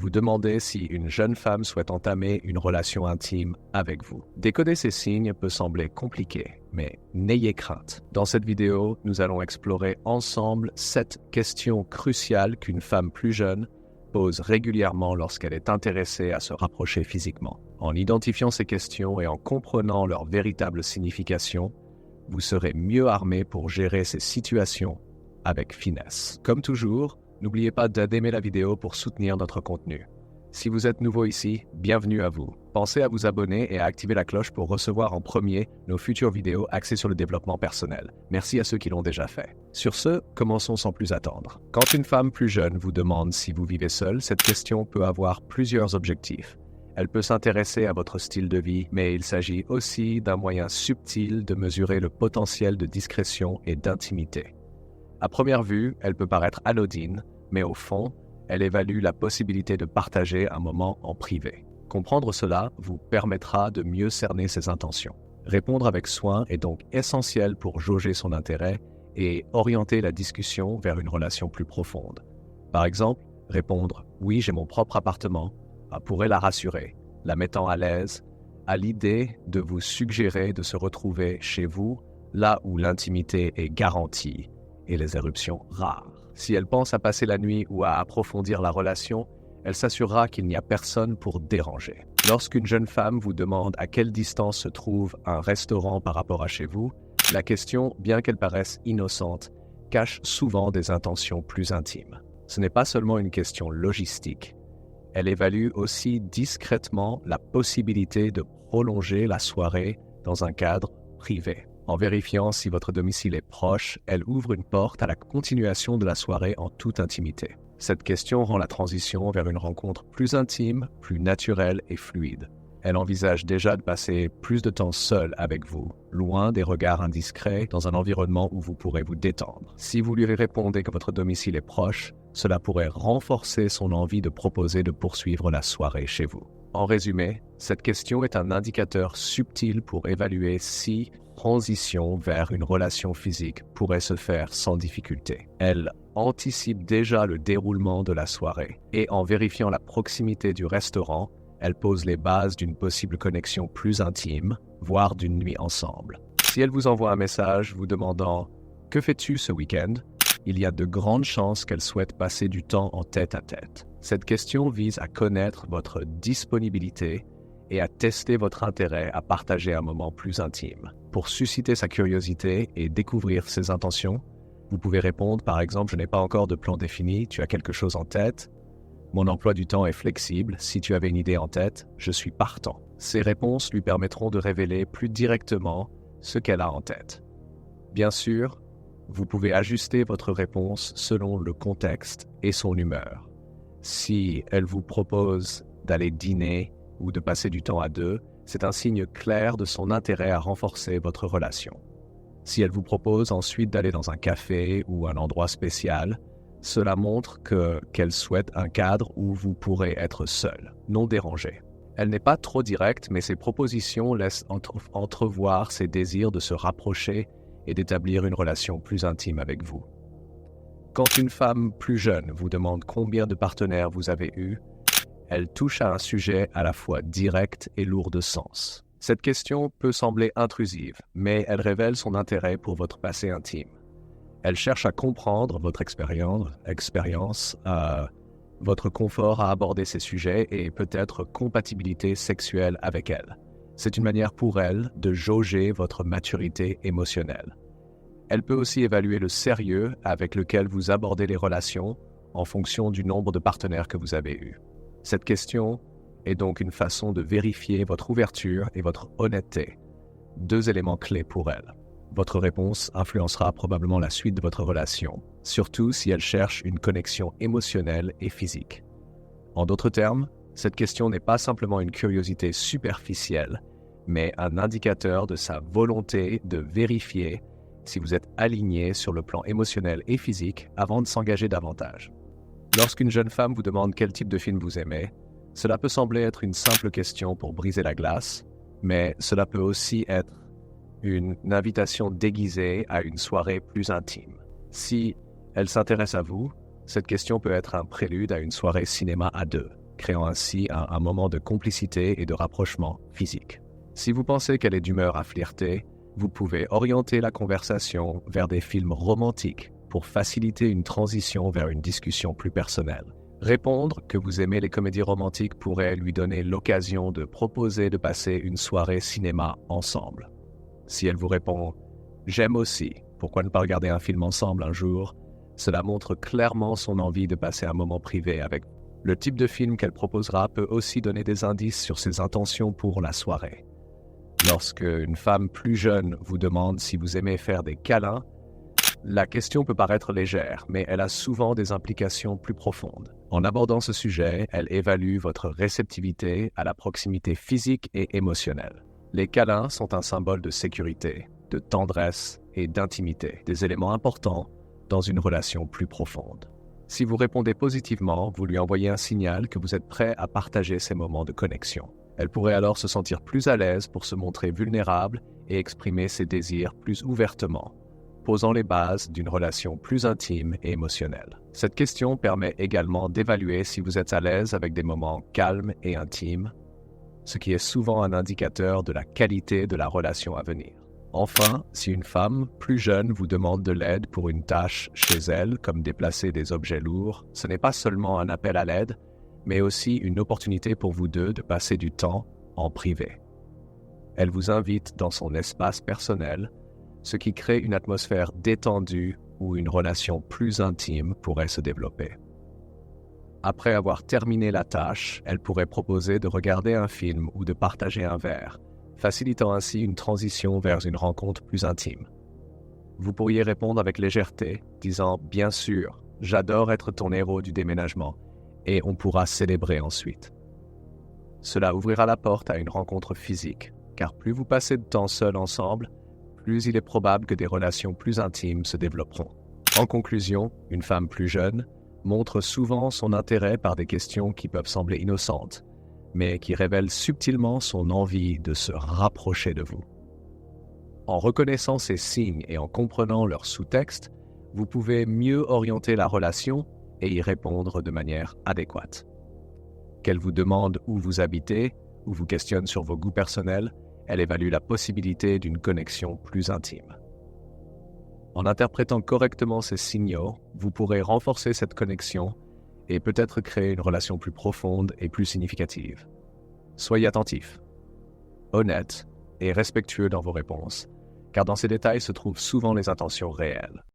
vous demandez si une jeune femme souhaite entamer une relation intime avec vous. Décoder ces signes peut sembler compliqué, mais n'ayez crainte. Dans cette vidéo, nous allons explorer ensemble 7 questions cruciales qu'une femme plus jeune pose régulièrement lorsqu'elle est intéressée à se rapprocher physiquement. En identifiant ces questions et en comprenant leur véritable signification, vous serez mieux armé pour gérer ces situations avec finesse. Comme toujours, n'oubliez pas d'aimer la vidéo pour soutenir notre contenu. Si vous êtes nouveau ici, bienvenue à vous. Pensez à vous abonner et à activer la cloche pour recevoir en premier nos futures vidéos axées sur le développement personnel. Merci à ceux qui l'ont déjà fait. Sur ce, commençons sans plus attendre. Quand une femme plus jeune vous demande si vous vivez seul, cette question peut avoir plusieurs objectifs. Elle peut s'intéresser à votre style de vie, mais il s'agit aussi d'un moyen subtil de mesurer le potentiel de discrétion et d'intimité. À première vue, elle peut paraître anodine, mais au fond, elle évalue la possibilité de partager un moment en privé. Comprendre cela vous permettra de mieux cerner ses intentions. Répondre avec soin est donc essentiel pour jauger son intérêt et orienter la discussion vers une relation plus profonde. Par exemple, répondre « Oui, j'ai mon propre appartement » pourrait la rassurer, la mettant à l'aise à l'idée de vous suggérer de se retrouver chez vous, là où l'intimité est garantie et les éruptions rares. Si elle pense à passer la nuit ou à approfondir la relation, elle s'assurera qu'il n'y a personne pour déranger. Lorsqu'une jeune femme vous demande à quelle distance se trouve un restaurant par rapport à chez vous, la question, bien qu'elle paraisse innocente, cache souvent des intentions plus intimes. Ce n'est pas seulement une question logistique. Elle évalue aussi discrètement la possibilité de prolonger la soirée dans un cadre privé. En vérifiant si votre domicile est proche, elle ouvre une porte à la continuation de la soirée en toute intimité. Cette question rend la transition vers une rencontre plus intime, plus naturelle et fluide. Elle envisage déjà de passer plus de temps seule avec vous, loin des regards indiscrets, dans un environnement où vous pourrez vous détendre. Si vous lui répondez que votre domicile est proche, cela pourrait renforcer son envie de proposer de poursuivre la soirée chez vous. En résumé, cette question est un indicateur subtil pour évaluer si transition vers une relation physique pourrait se faire sans difficulté. Elle anticipe déjà le déroulement de la soirée et en vérifiant la proximité du restaurant, elle pose les bases d'une possible connexion plus intime, voire d'une nuit ensemble. Si elle vous envoie un message vous demandant « Que fais-tu ce week-end ?», il y a de grandes chances qu'elle souhaite passer du temps en tête-à-tête. Cette question vise à connaître votre disponibilité et à tester votre intérêt à partager un moment plus intime. Pour susciter sa curiosité et découvrir ses intentions, vous pouvez répondre par exemple « Je n'ai pas encore de plan défini, tu as quelque chose en tête ? Mon emploi du temps est flexible, si tu avais une idée en tête, je suis partant. » Ces réponses lui permettront de révéler plus directement ce qu'elle a en tête. Bien sûr, vous pouvez ajuster votre réponse selon le contexte et son humeur. Si elle vous propose d'aller dîner ou de passer du temps à deux, c'est un signe clair de son intérêt à renforcer votre relation. Si elle vous propose ensuite d'aller dans un café ou un endroit spécial, cela montre qu'elle souhaite un cadre où vous pourrez être seul, non dérangé. Elle n'est pas trop directe, mais ses propositions laissent entrevoir ses désirs de se rapprocher et d'établir une relation plus intime avec vous. Quand une femme plus jeune vous demande combien de partenaires vous avez eu, elle touche à un sujet à la fois direct et lourd de sens. Cette question peut sembler intrusive, mais elle révèle son intérêt pour votre passé intime. Elle cherche à comprendre votre expérience, votre confort à aborder ces sujets et peut-être compatibilité sexuelle avec elle. C'est une manière pour elle de jauger votre maturité émotionnelle. Elle peut aussi évaluer le sérieux avec lequel vous abordez les relations en fonction du nombre de partenaires que vous avez eus. Cette question est donc une façon de vérifier votre ouverture et votre honnêteté, 2 éléments clés pour elle. Votre réponse influencera probablement la suite de votre relation, surtout si elle cherche une connexion émotionnelle et physique. En d'autres termes, cette question n'est pas simplement une curiosité superficielle, mais un indicateur de sa volonté de vérifier si vous êtes aligné sur le plan émotionnel et physique avant de s'engager davantage. Lorsqu'une jeune femme vous demande quel type de film vous aimez, cela peut sembler être une simple question pour briser la glace, mais cela peut aussi être une invitation déguisée à une soirée plus intime. Si elle s'intéresse à vous, cette question peut être un prélude à une soirée cinéma à deux. créant ainsi un moment de complicité et de rapprochement physique. Si vous pensez qu'elle est d'humeur à flirter, vous pouvez orienter la conversation vers des films romantiques pour faciliter une transition vers une discussion plus personnelle. Répondre que vous aimez les comédies romantiques pourrait lui donner l'occasion de proposer de passer une soirée cinéma ensemble. Si elle vous répond « J'aime aussi, pourquoi ne pas regarder un film ensemble un jour ?» cela montre clairement son envie de passer un moment privé avec vous. Le type de film qu'elle proposera peut aussi donner des indices sur ses intentions pour la soirée. Lorsque une femme plus jeune vous demande si vous aimez faire des câlins, la question peut paraître légère, mais elle a souvent des implications plus profondes. En abordant ce sujet, elle évalue votre réceptivité à la proximité physique et émotionnelle. Les câlins sont un symbole de sécurité, de tendresse et d'intimité, des éléments importants dans une relation plus profonde. Si vous répondez positivement, vous lui envoyez un signal que vous êtes prêt à partager ces moments de connexion. Elle pourrait alors se sentir plus à l'aise pour se montrer vulnérable et exprimer ses désirs plus ouvertement, posant les bases d'une relation plus intime et émotionnelle. Cette question permet également d'évaluer si vous êtes à l'aise avec des moments calmes et intimes, ce qui est souvent un indicateur de la qualité de la relation à venir. Enfin, si une femme plus jeune vous demande de l'aide pour une tâche chez elle, comme déplacer des objets lourds, ce n'est pas seulement un appel à l'aide, mais aussi une opportunité pour vous deux de passer du temps en privé. Elle vous invite dans son espace personnel, ce qui crée une atmosphère détendue où une relation plus intime pourrait se développer. Après avoir terminé la tâche, elle pourrait proposer de regarder un film ou de partager un verre, facilitant ainsi une transition vers une rencontre plus intime. Vous pourriez répondre avec légèreté, disant « Bien sûr, j'adore être ton héros du déménagement » et on pourra célébrer ensuite. Cela ouvrira la porte à une rencontre physique, car plus vous passez de temps seul ensemble, plus il est probable que des relations plus intimes se développeront. En conclusion, une femme plus jeune montre souvent son intérêt par des questions qui peuvent sembler innocentes, mais qui révèlent subtilement son envie de se rapprocher de vous. En reconnaissant ces signes et en comprenant leur sous-texte, vous pouvez mieux orienter la relation et y répondre de manière adéquate. Qu'elle vous demande où vous habitez ou vous questionne sur vos goûts personnels, elle évalue la possibilité d'une connexion plus intime. En interprétant correctement ces signaux, vous pourrez renforcer cette connexion et peut-être créer une relation plus profonde et plus significative. Soyez attentif, honnête et respectueux dans vos réponses, car dans ces détails se trouvent souvent les intentions réelles.